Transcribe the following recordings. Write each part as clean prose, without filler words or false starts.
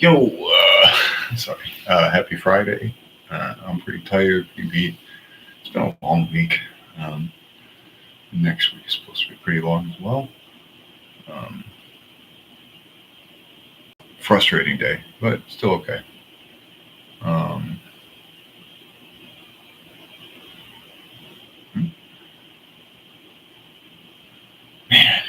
Yo, sorry. Happy Friday. I'm pretty tired, pretty beat. It's been a long week. Um, Next week is supposed to be pretty long as well. Um, Frustrating day, but still okay. Um, hmm, Man,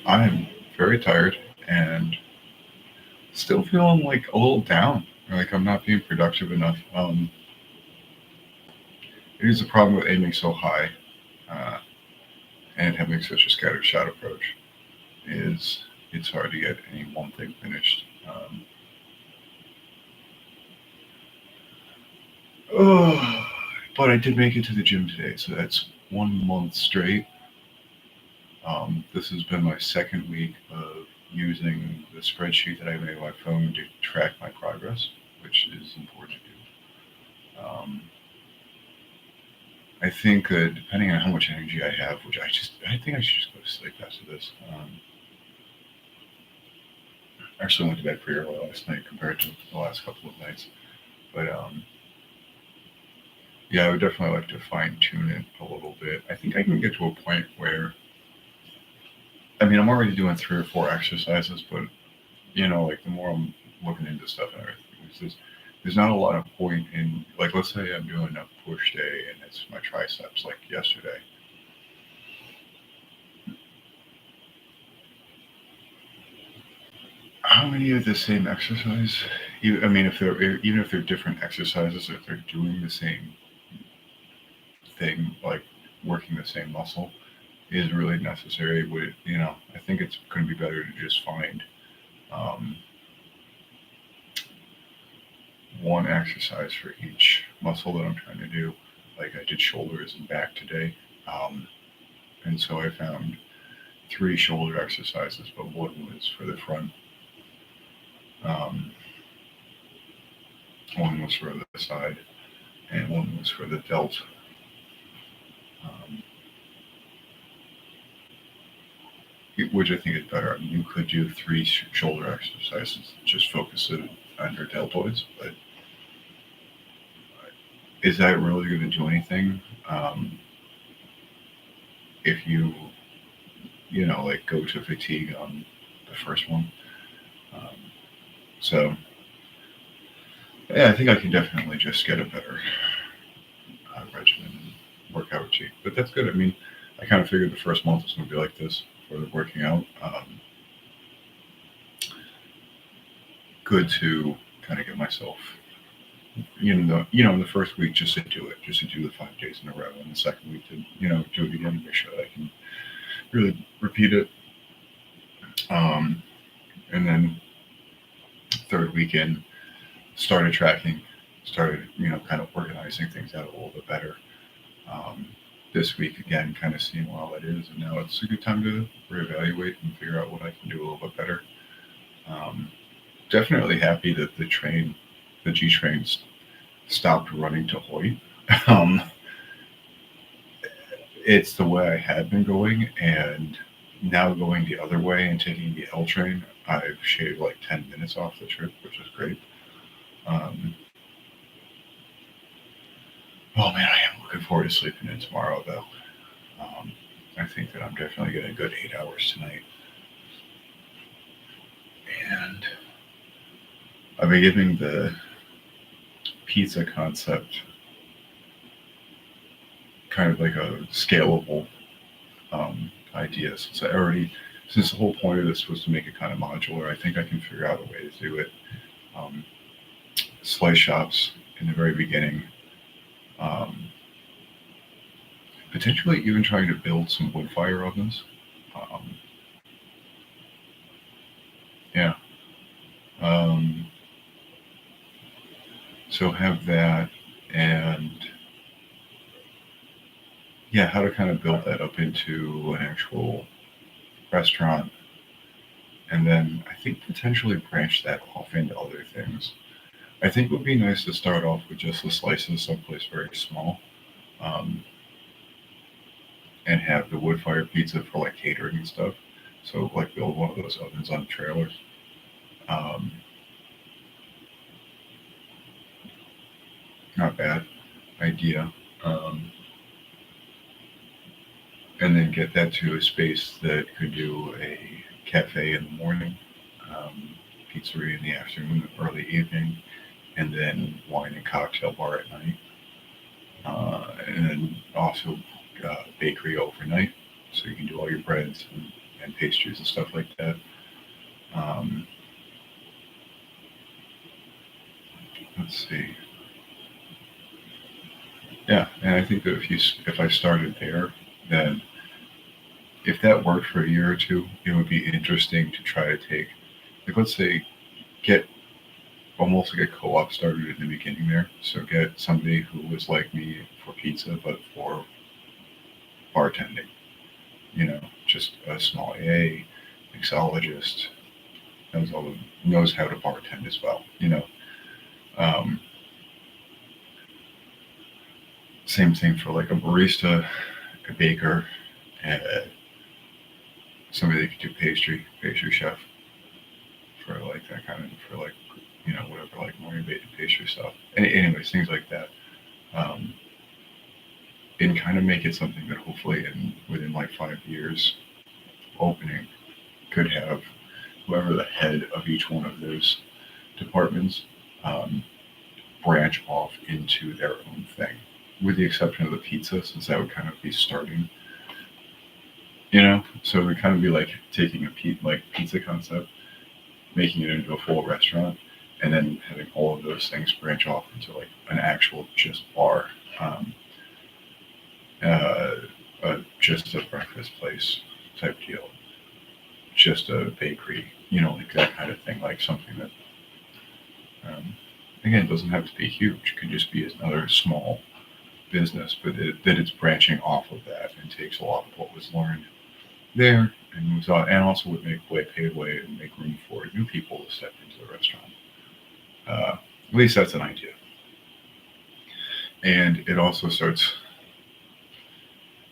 I'm very tired and still feeling like a little down. Like I'm not being productive enough. It is a problem with aiming so high uh, and having such a scattered shot approach. Is It's hard to get any one thing finished. Oh, but I did make it to the gym today, so that's 1 month straight. This has been my second week of using the spreadsheet that I made on my phone to track my progress, which is important to do. Um, I think depending on how much energy I have, which I think I should just go to sleep after this. I actually went to bed pretty early last night compared to the last couple of nights. But yeah, I would definitely like to fine tune it a little bit. I think I can get to a point where, I mean, I'm already doing 3 or 4 exercises, but like the more I'm looking into stuff and everything, there's not a lot of point in, like, let's say I'm doing a push day and it's my triceps like yesterday. How many of the same exercise? I mean, even if they're different exercises, if they're doing the same thing, like working the same muscle, is really necessary. I think it's going to be better to just find um, one exercise for each muscle that I'm trying to do. Like I did shoulders and back today, um, and so I found 3 shoulder exercises, but one was for the front, um, one was for the side, and one was for the delt. Um, which I think is better. I mean, you could do 3 shoulder exercises, just focus it on your deltoids, but is that really going to do anything? Um, if like go to fatigue on the first one. Um, so yeah, I think I can definitely just get a better regimen and workout routine. But that's good. I mean, I kind of figured the first month was going to be like this for the working out. Good to kind of get myself, in the first week just to do it, just to do the 5 days in a row, and the second week to, do it again, make sure that I can really repeat it. Um, and then third weekend, started tracking, started, kind of organizing things out a little bit better. Um, this week again, kind of seeing where all that is, and now it's a good time to reevaluate and figure out what I can do a little bit better. Um, Definitely happy that the G trains stopped running to Hoyt. Um, it's the way I had been going, and now going the other way and taking the L train, I've shaved like 10 minutes off the trip, which is great. Um, oh man, I am looking forward to sleeping in tomorrow, though. Um, I think that I'm definitely getting a good 8 hours tonight, and I've been giving the pizza concept kind of like a scalable idea. Since the whole point of this was to make it kind of modular, I think I can figure out a way to do it. Um, Slice shops in the very beginning, um, potentially even trying to build some wood fire ovens. Um, yeah. Um, so have that, and yeah, how to kind of build that up into an actual restaurant, and then I think potentially branch that off into other things. I think it would be nice to start off with just the slices someplace very small. Um, and have the wood fire pizza for like catering and stuff. So like build one of those ovens on a trailer. Um, Not bad idea. Um, and then get that to a space that could do a cafe in the morning, um, pizzeria in the afternoon, early evening, and then wine and cocktail bar at night. And then also bakery overnight, so you can do all your breads and pastries and stuff like that. Um, let's see. Yeah, and I think that if I started there, then if that worked for a year or two, it would be interesting to try to take, like, let's say, get almost like a co-op started in the beginning there. So get somebody who was like me for pizza, but for bartending. Just a small AA, mixologist, knows how to bartend as well. Um, Same thing for like a barista, a baker, and somebody that could do pastry chef for like that kind of for like whatever like morning baked pastry stuff. Anyways, things like that. Um, and kind of make it something that hopefully within like 5 years opening could have whoever the head of each one of those departments um, branch off into their own thing, with the exception of the pizza, since that would kind of be starting. So it would kind of be like taking a pizza concept, making it into a full restaurant, and then having all of those things branch off into like an actual just bar, um, uh, just a breakfast place type deal, just a bakery, like that kind of thing, like something that, um, again, doesn't have to be huge. It could just be another small business, but that it's branching off of that and takes a lot of what was learned there and moves on, and also would pave way and make room for new people to step into the restaurant. At least that's an idea. And it also starts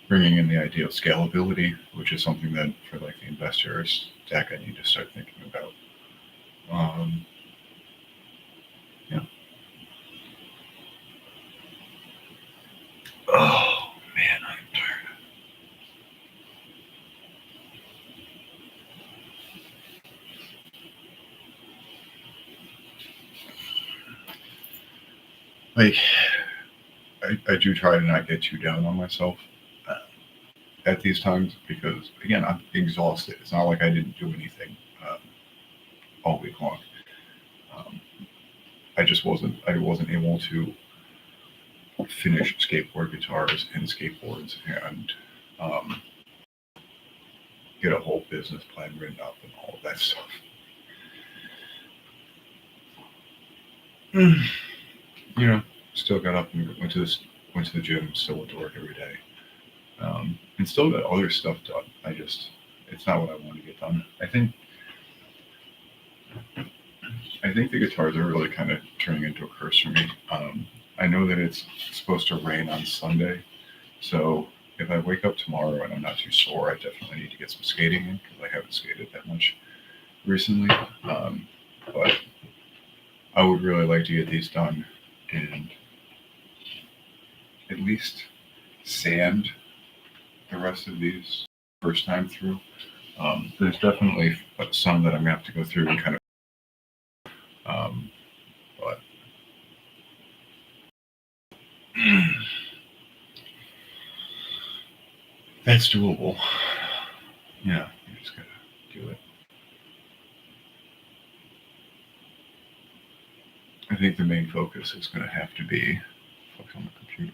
bringing in the idea of scalability, which is something that for like the investors deck I need to start thinking about. Um, yeah. Oh man, I'm tired. Like I do try to not get too down on myself uh, at these times because again I'm exhausted. It's not like I didn't do anything all week long. Um, I wasn't able to finish skateboard guitars and skateboards and um, get a whole business plan written up and all of that stuff. Still got up and went to the gym, still went to work every day, and still got other stuff done. It's not what I want to get done. I think the guitars are really kind of turning into a curse for me. I know that it's supposed to rain on Sunday, so if I wake up tomorrow and I'm not too sore, I definitely need to get some skating in because I haven't skated that much recently. But I would really like to get these done and at least sand the rest of these first time through. There's definitely some that I'm gonna have to go through and kind of, but that's doable. Yeah, you just gotta do it. I think the main focus is gonna have to be focus on the computer.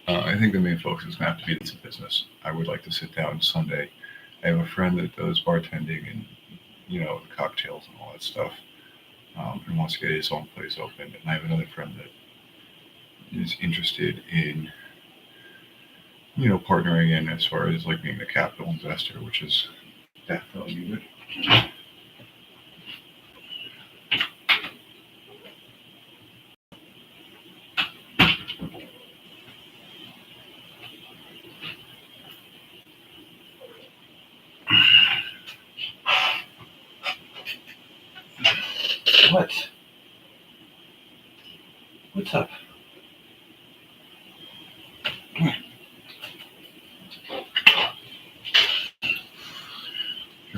I think the main focus is gonna have to be the business. I would like to sit down Sunday. I have a friend that does bartending and the cocktails and all that stuff, and wants to get his own place open. And I have another friend that is interested in partnering in as far as like being the capital investor, which is definitely needed. What? What's up?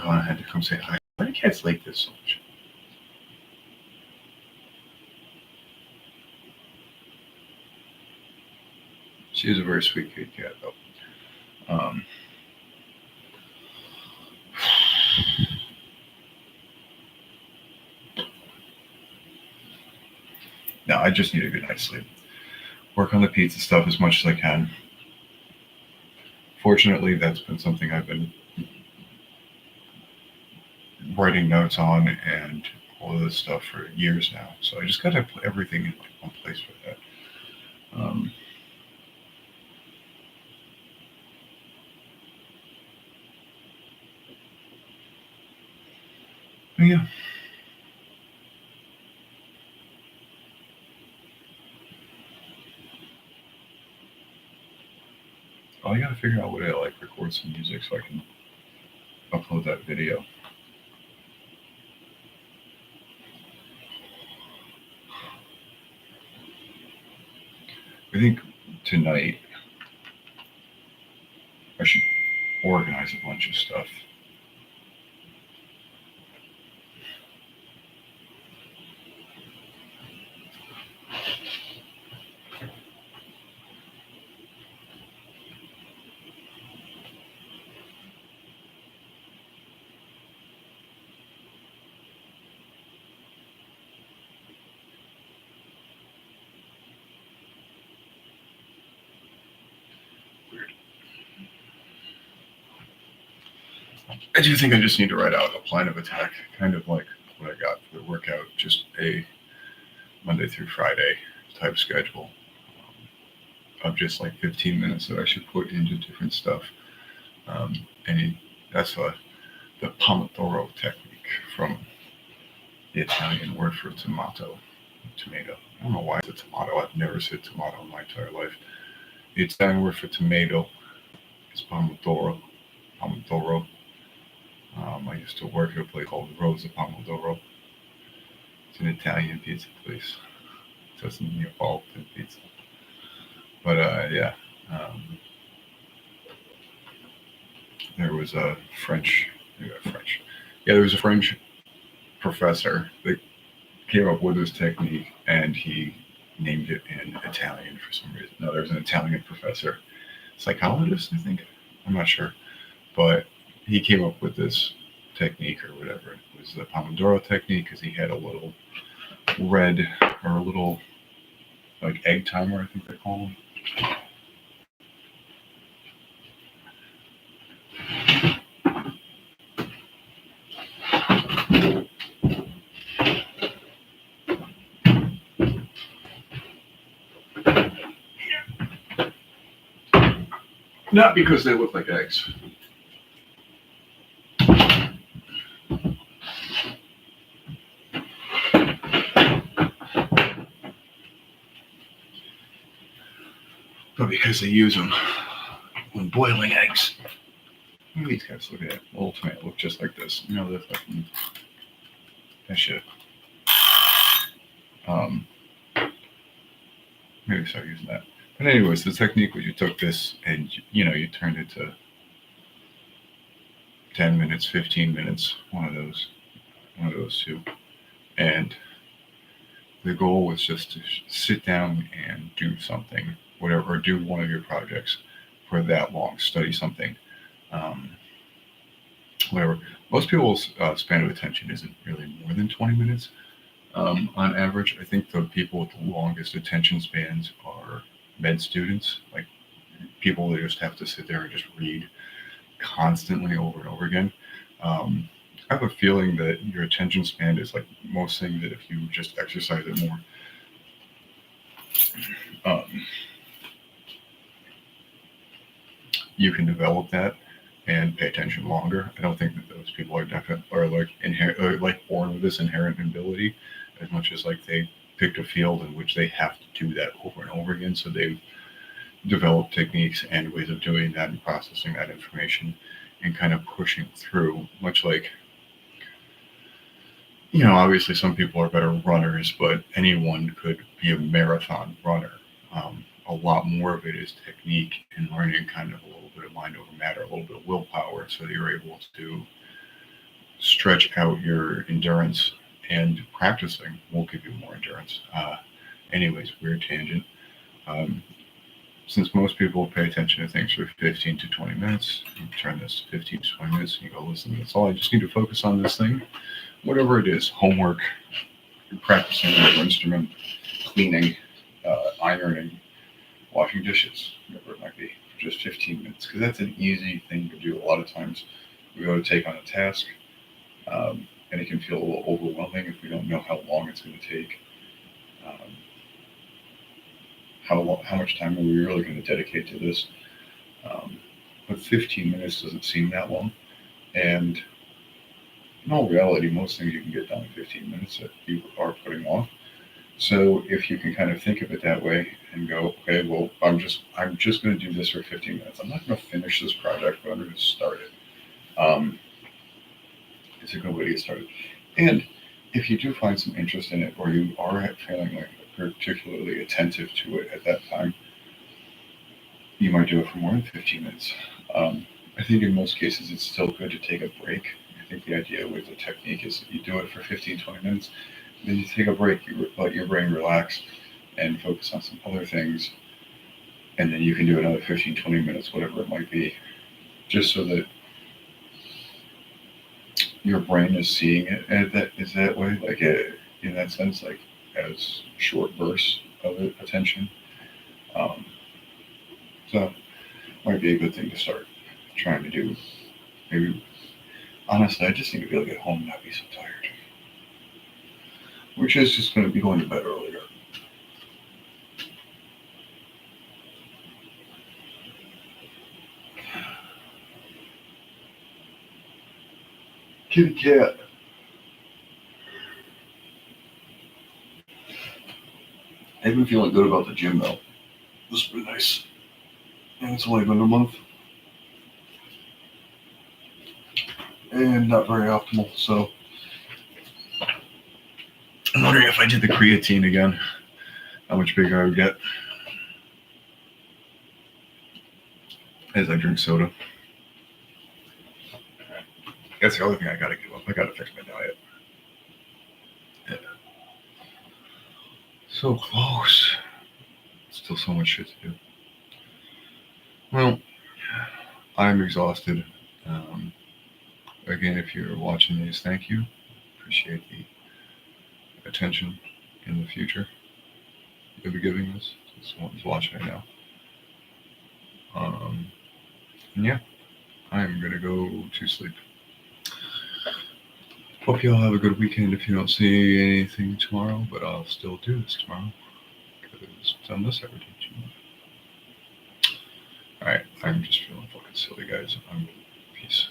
I had to come say hi. Why do cats like this so much? She is a very sweet kitty cat, though. No, I just need a good night's sleep. Work on the pizza stuff as much as I can. Fortunately, that's been something I've been writing notes on and all of this stuff for years now. So I just got to put everything in one place for that. Yeah. Well, I got to figure out what I like, record some music so I can upload that video. I think tonight I should organize a bunch of stuff. Weird. I do think I just need to write out a plan of attack, kind of like what I got for the workout, just a Monday through Friday type schedule of just like 15 minutes that I should put into different stuff. That's the Pomodoro technique from the Italian word for tomato. I don't know why it's a tomato. I've never said tomato in my entire life. The Italian word for tomato is Pomodoro. I used to work at a place called Rosa Pomodoro. It's an Italian pizza place. It doesn't involve the pizza. But yeah. There was a French. Yeah, there was a French professor that came up with this technique, and he named it in Italian for some reason. No, there's an Italian professor, psychologist, I think. I'm not sure, but he came up with this technique or whatever. It was the Pomodoro technique because he had a little red or a little like egg timer, I think they call them. Not because they look like eggs. But because they use them when boiling eggs. Look at these guys, look at that. Little tomato look just like this. You know, they're fucking that shit. Maybe start using that. But anyways, the technique was you took this and you turned it to 10 minutes, 15 minutes, one of those two. And the goal was just to sit down and do something, whatever, or do one of your projects for that long, study something. Whatever. Most people's span of attention isn't really more than 20 minutes. On average, I think the people with the longest attention spans are med students, like people that just have to sit there and just read constantly over and over again. I have a feeling that your attention span is like most things that if you just exercise it more, you can develop that and pay attention longer. I don't think that those people are like born with this inherent ability as much as like they picked a field in which they have to do that over and over again. So they've developed techniques and ways of doing that and processing that information and kind of pushing through, much like Obviously some people are better runners, but anyone could be a marathon runner. A lot more of it is technique and learning kind of a little bit of mind over matter, a little bit of willpower, so that you're able to stretch out your endurance. And practicing will give you more endurance. Anyways, weird tangent. Um, since most people pay attention to things for 15 to 20 minutes, you turn this to 15 to 20 minutes and you go, listen, that's all. I just need to focus on this thing, whatever it is, homework, practicing your instrument, cleaning, ironing, washing dishes, whatever it might be, for just 15 minutes. Because that's an easy thing to do. A lot of times we go to take on a task, and it can feel a little overwhelming if we don't know how long it's going to take. Um, how much time are we really going to dedicate to this? Um, but 15 minutes doesn't seem that long. And in all reality, most things you can get done in 15 minutes that you are putting off. So if you can kind of think of it that way and go, okay, well, I'm just going to do this for 15 minutes. I'm not going to finish this project, but I'm going to start it. It's a good way to get started. And if you do find some interest in it, or you are feeling like particularly attentive to it at that time, you might do it for more than 15 minutes. I think in most cases it's still good to take a break. I think the idea with the technique is that you do it for 15, 20 minutes, then you take a break, you let your brain relax and focus on some other things, and then you can do another 15, 20 minutes, whatever it might be, just so that your brain is seeing it and that is that way, like in that sense, like as short bursts of attention. Um, so might be a good thing to start trying to do. Maybe honestly, I just need to be able to get home and not be so tired, which is just going to be going to bed earlier. Kitty cat. I've been feeling good about the gym though. This has been nice. And it's only been a month. And not very optimal, so I'm wondering if I did the creatine again, how much bigger I would get as I drink soda. That's the other thing I gotta give up. I gotta fix my diet. Yeah. So close. Still so much shit to do. Well, I'm exhausted. Um, Again, if you're watching these, thank you. Appreciate the attention in the future you'll be giving this. Someone's watching it now. And yeah, I'm gonna go to sleep. Hope you all have a good weekend if you don't see anything tomorrow, but I'll still do this tomorrow because I'll miss everything too much. Alright, I'm just feeling fucking silly, guys. Peace.